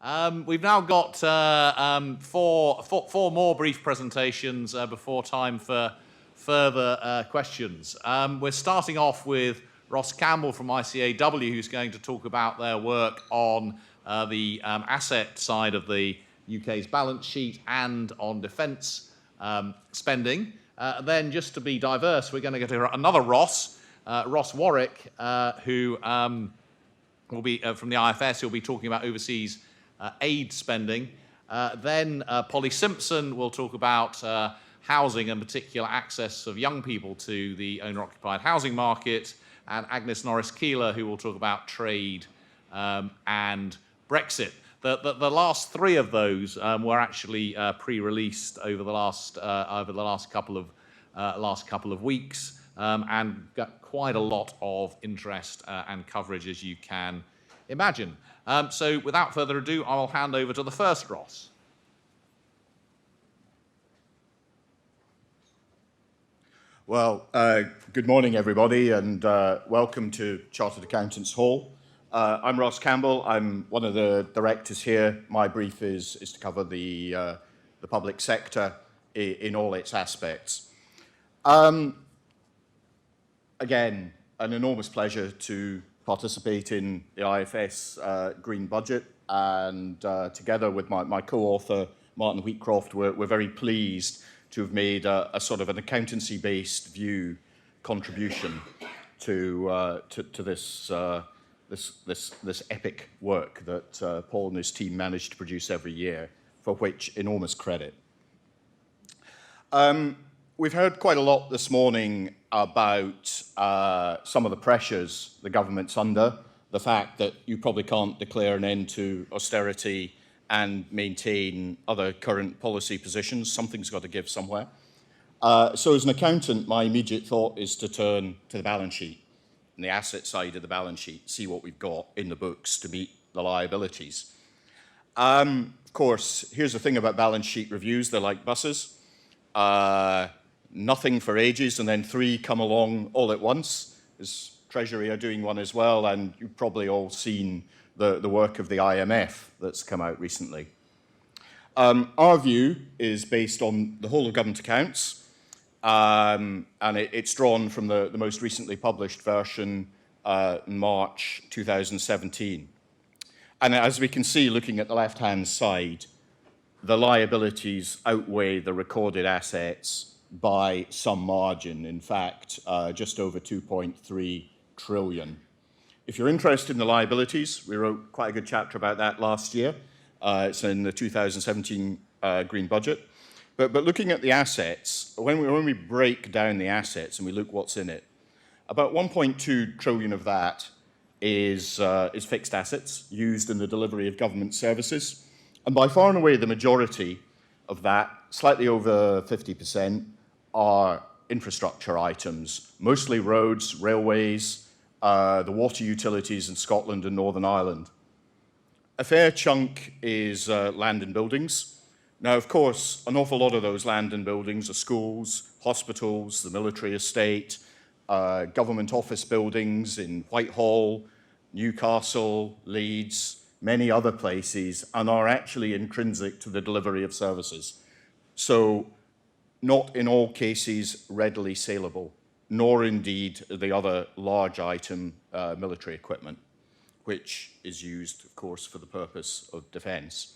We've now got four more brief presentations before time for further questions. We're starting off with Ross Campbell from ICAEW, who's going to talk about their work on the asset side of the UK's balance sheet and on defence spending. Then, just to be diverse, we're going to get another Ross, Ross Warwick, who will be from the IFS. He'll be talking about overseas aid spending. Then Polly Simpson will talk about housing and particular access of young people to the owner-occupied housing market, and Agnes Norris-Keeler, who will talk about trade and Brexit. The last three of those were actually pre-released over the last couple of weeks, and got quite a lot of interest and coverage, as you can imagine. So without further ado, I'll hand over to the first Ross. Well, good morning, everybody, and welcome to Chartered Accountants Hall. I'm Ross Campbell. I'm one of the directors here. My brief is to cover the public sector in all its aspects. Again, an enormous pleasure to participate in the IFS Green Budget, and together with my co-author, Martin Wheatcroft, we're very pleased to have made a sort of an accountancy-based view contribution to this epic work that Paul and his team managed to produce every year, for which enormous credit. We've heard quite a lot this morning about some of the pressures the government's under, the fact that you probably can't declare an end to austerity and maintain other current policy positions. Something's got to give somewhere. So as an accountant, my immediate thought is to turn to the balance sheet and the asset side of the balance sheet, see what we've got in the books to meet the liabilities. Of course, here's the thing about balance sheet reviews. They're like buses. Nothing for ages, and then three come along all at once. As Treasury are doing one as well, and you've probably all seen the work of the IMF that's come out recently. Our view is based on the whole of government accounts, and it's drawn from the most recently published version in March 2017. And as we can see, looking at the left-hand side, the liabilities outweigh the recorded assets by some margin. In fact, just over 2.3 trillion. If you're interested in the liabilities, we wrote quite a good chapter about that last year. It's in the 2017 Green Budget. But looking at the assets, when we break down the assets and we look what's in it, about 1.2 trillion of that is fixed assets used in the delivery of government services. And by far and away, the majority of that, slightly over 50%, are infrastructure items, mostly roads, railways, the water utilities in Scotland and Northern Ireland. A fair chunk is land and buildings. Now, of course, an awful lot of those land and buildings are schools, hospitals, the military estate, government office buildings in Whitehall, Newcastle, Leeds, many other places, and are actually intrinsic to the delivery of services. So, not in all cases readily saleable, nor indeed the other large item, military equipment, which is used, of course, for the purpose of defence.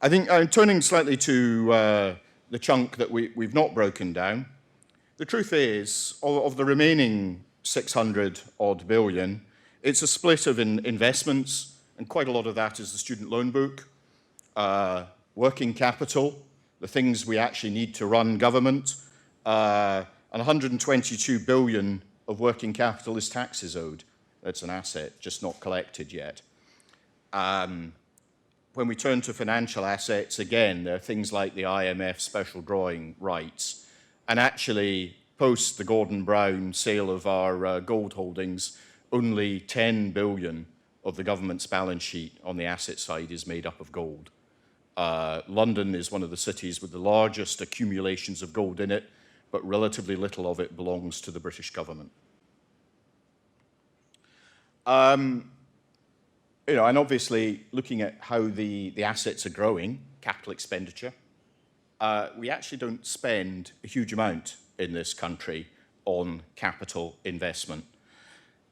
I think turning slightly to the chunk that we've not broken down, the truth is, of the remaining 600 odd billion, it's a split of investments, and quite a lot of that is the student loan book, working capital, the things we actually need to run government, and 122 billion of working capital is taxes owed. That's an asset, just not collected yet. When we turn to financial assets, again, there are things like the IMF special drawing rights. And actually, post the Gordon Brown sale of our gold holdings, only 10 billion of the government's balance sheet on the asset side is made up of gold. London is one of the cities with the largest accumulations of gold in it, but relatively little of it belongs to the British government. and obviously looking at how the assets are growing, capital expenditure, we actually don't spend a huge amount in this country on capital investment.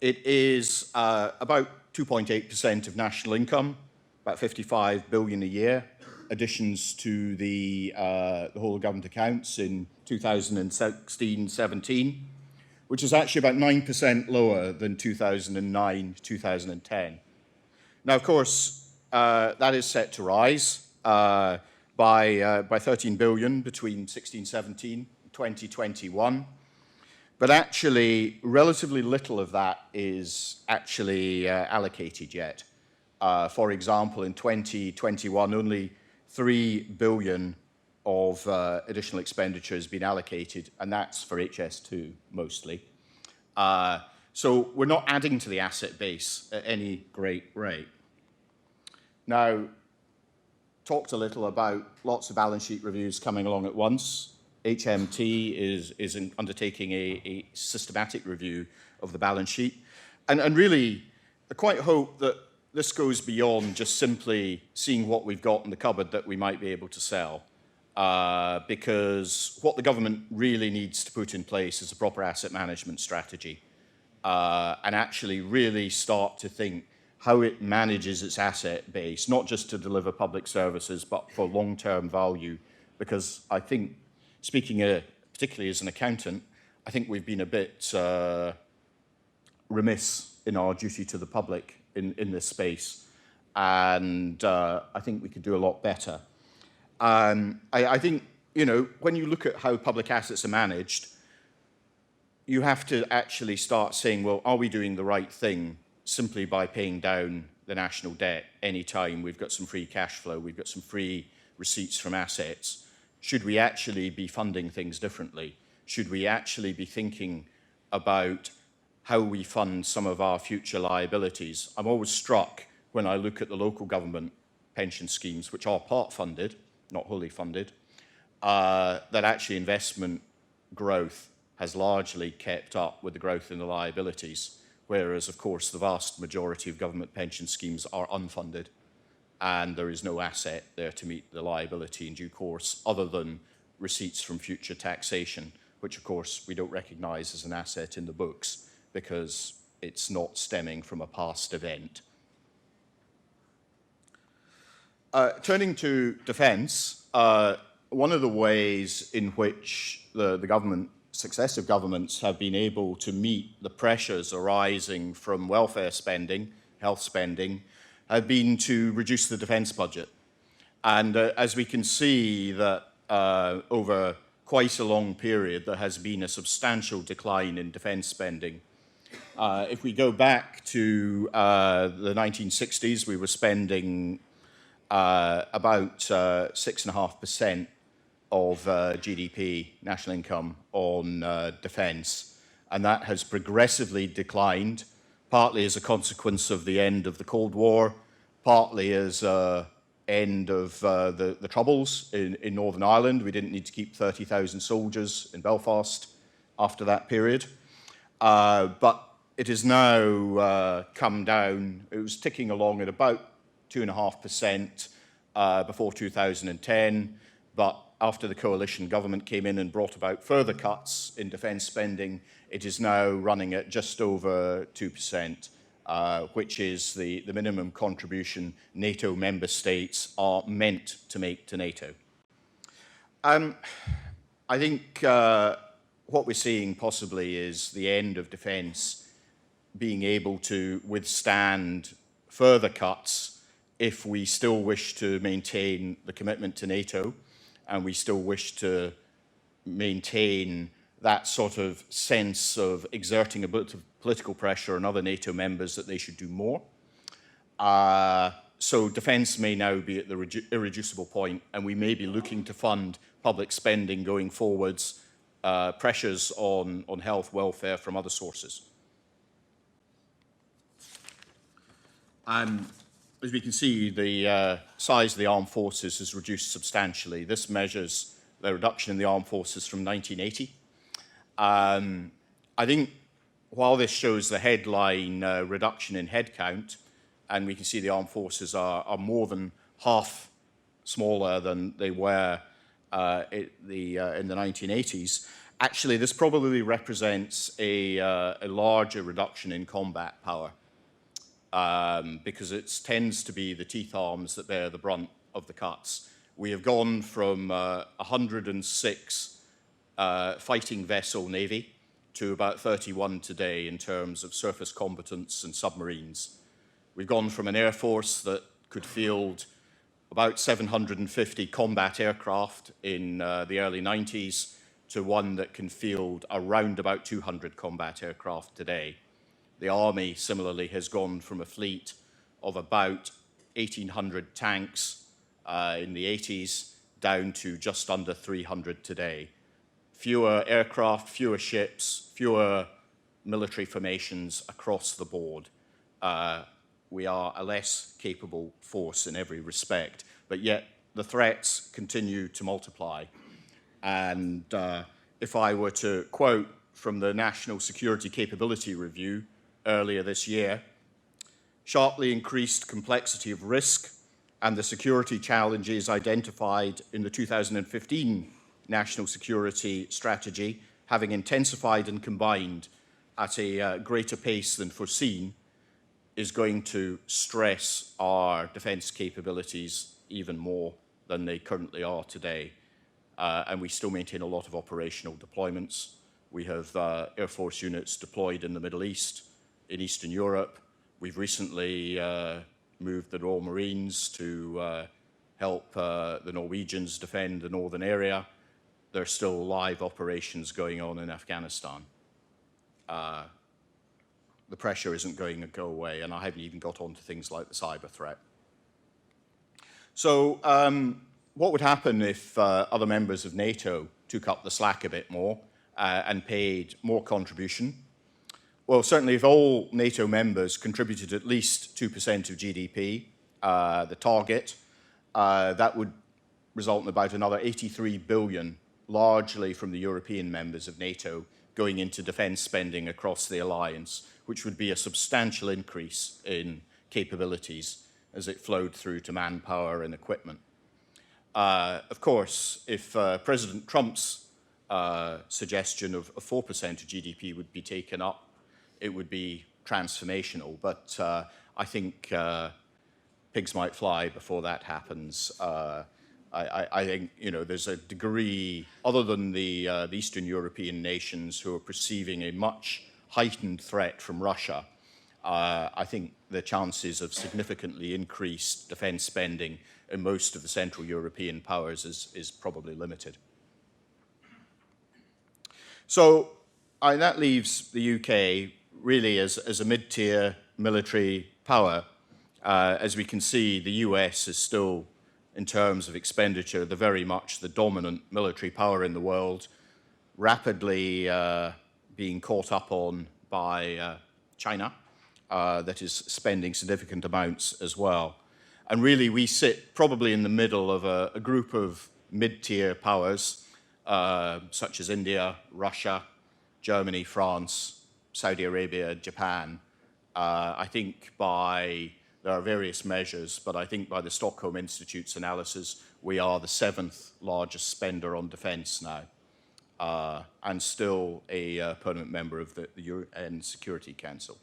It is about 2.8% of national income, about 55 billion a year, additions to the whole of government accounts in 2016-17, which is actually about 9% lower than 2009-2010. Now, of course, that is set to rise by 13 billion between 16-17 and 2021. But actually, relatively little of that is actually allocated yet. For example, in 2021, only 3 billion of additional expenditure has been allocated, and that's for HS2 mostly. So we're not adding to the asset base at any great rate. Now, talked a little about lots of balance sheet reviews coming along at once. HMT is undertaking a systematic review of the balance sheet. And really, I quite hope that this goes beyond just simply seeing what we've got in the cupboard that we might be able to sell. Because what the government really needs to put in place is a proper asset management strategy and actually really start to think how it manages its asset base, not just to deliver public services, but for long-term value. Because I think, speaking particularly as an accountant, I think we've been a bit remiss in our duty to the public in this space. And I think we could do a lot better. I think, when you look at how public assets are managed, you have to actually start saying, well, are we doing the right thing simply by paying down the national debt any time we've got some free cash flow, we've got some free receipts from assets? Should we actually be funding things differently? Should we actually be thinking about how we fund some of our future liabilities? I'm always struck when I look at the local government pension schemes, which are part funded, not wholly funded, that actually investment growth has largely kept up with the growth in the liabilities, whereas, of course, the vast majority of government pension schemes are unfunded, and there is no asset there to meet the liability in due course, other than receipts from future taxation, which, of course, we don't recognise as an asset in the books because it's not stemming from a past event. Turning to defence, one of the ways in which the government, successive governments, have been able to meet the pressures arising from welfare spending, health spending, have been to reduce the defence budget. And as we can see that over quite a long period, there has been a substantial decline in defence spending. If we go back to the 1960s, we were spending about 6.5% of GDP, national income, on defence. And that has progressively declined, partly as a consequence of the end of the Cold War, partly as end of the Troubles in Northern Ireland. We didn't need to keep 30,000 soldiers in Belfast after that period. But it has now come down. It was ticking along at about 2.5% before 2010, but after the coalition government came in and brought about further cuts in defence spending, it is now running at just over 2%, which is the minimum contribution NATO member states are meant to make to NATO. I think what we're seeing possibly is the end of defence being able to withstand further cuts if we still wish to maintain the commitment to NATO and we still wish to maintain that sort of sense of exerting a bit of political pressure on other NATO members that they should do more. So defence may now be at the irreducible point, and we may be looking to fund public spending going forwards, pressures on health, welfare from other sources. As we can see, the size of the armed forces has reduced substantially. This measures the reduction in the armed forces from 1980. I think while this shows the headline reduction in headcount, and we can see the armed forces are more than half smaller than they were in the 1980s. Actually, this probably represents a larger reduction in combat power because it tends to be the teeth arms that bear the brunt of the cuts. We have gone from 106 fighting vessel navy to about 31 today in terms of surface combatants and submarines. We've gone from an air force that could field about 750 combat aircraft in the early 90s to one that can field around about 200 combat aircraft today. The Army, similarly, has gone from a fleet of about 1,800 tanks in the 80s down to just under 300 today. Fewer aircraft, fewer ships, fewer military formations across the board. We are a less capable force in every respect, but yet the threats continue to multiply. And if I were to quote from the National Security Capability Review earlier this year, sharply increased complexity of risk and the security challenges identified in the 2015 National Security Strategy, having intensified and combined at a greater pace than foreseen, is going to stress our defence capabilities even more than they currently are today. And we still maintain a lot of operational deployments. We have Air Force units deployed in the Middle East, in Eastern Europe. We've recently moved the Royal Marines to help the Norwegians defend the northern area. There are still live operations going on in Afghanistan. The pressure isn't going to go away, and I haven't even got on to things like the cyber threat. So what would happen if other members of NATO took up the slack a bit more and paid more contribution? Well, certainly if all NATO members contributed at least 2% of GDP, the target, that would result in about another 83 billion, largely from the European members of NATO, going into defence spending across the alliance, which would be a substantial increase in capabilities as it flowed through to manpower and equipment. Of course, if President Trump's suggestion of 4% of GDP would be taken up, it would be transformational. But I think pigs might fly before that happens. I think, there's a degree, other than the Eastern European nations who are perceiving a much heightened threat from Russia, I think the chances of significantly increased defence spending in most of the Central European powers is probably limited. So that leaves the UK really as a mid-tier military power. As we can see, the US is still, in terms of expenditure, very much the dominant military power in the world, rapidly being caught up on by China, that is spending significant amounts as well. And really, we sit probably in the middle of a group of mid-tier powers, such as India, Russia, Germany, France, Saudi Arabia, Japan. I think there are various measures, but I think by the Stockholm Institute's analysis, we are the 7th largest spender on defence now, and still a permanent member of the UN Security Council.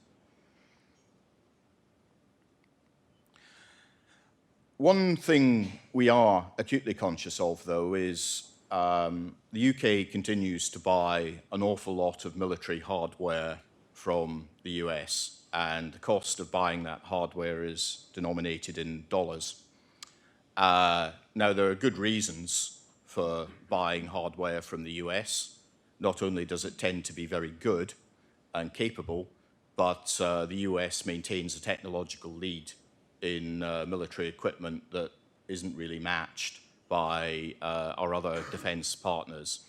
One thing we are acutely conscious of, though, is the UK continues to buy an awful lot of military hardware from the US, and the cost of buying that hardware is denominated in dollars. Now, there are good reasons for buying hardware from the US. Not only does it tend to be very good and capable, but the US maintains a technological lead in military equipment that isn't really matched by our other defence partners.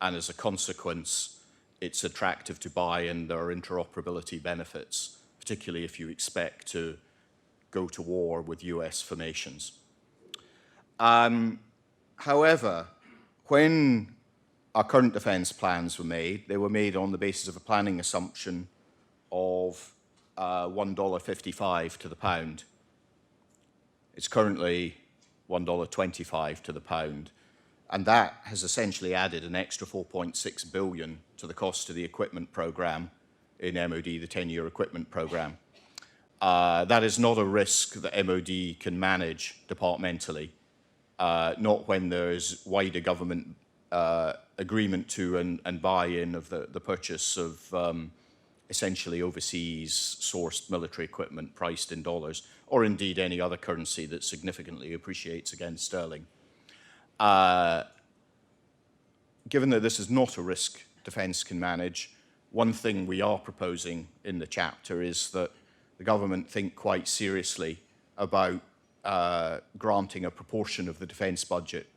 And as a consequence, it's attractive to buy, and there are interoperability benefits, particularly if you expect to go to war with US formations. However, when our current defence plans were made, they were made on the basis of a planning assumption of $1.55 to the pound. It's currently $1.25 to the pound. And that has essentially added an extra 4.6 billion to the cost of the equipment program in MOD, the 10-year equipment program. That is not a risk that MOD can manage departmentally, not when there is wider government agreement to and buy-in of the purchase of essentially overseas sourced military equipment priced in dollars, or indeed any other currency that significantly appreciates against sterling. Given that this is not a risk defence can manage, one thing we are proposing in the chapter is that the government think quite seriously about granting a proportion of the defence budget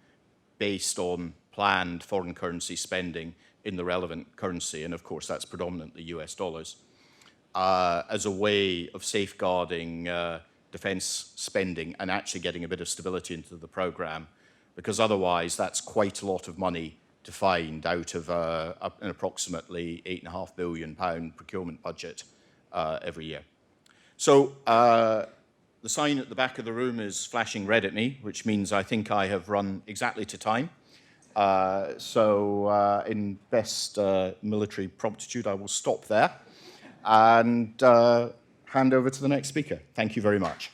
based on planned foreign currency spending in the relevant currency, and of course that's predominantly US dollars, as a way of safeguarding defence spending and actually getting a bit of stability into the programme, because otherwise that's quite a lot of money to find out of an approximately £8.5 billion procurement budget every year. So the sign at the back of the room is flashing red at me, which means I think I have run exactly to time. So in best military promptitude, I will stop there and hand over to the next speaker. Thank you very much.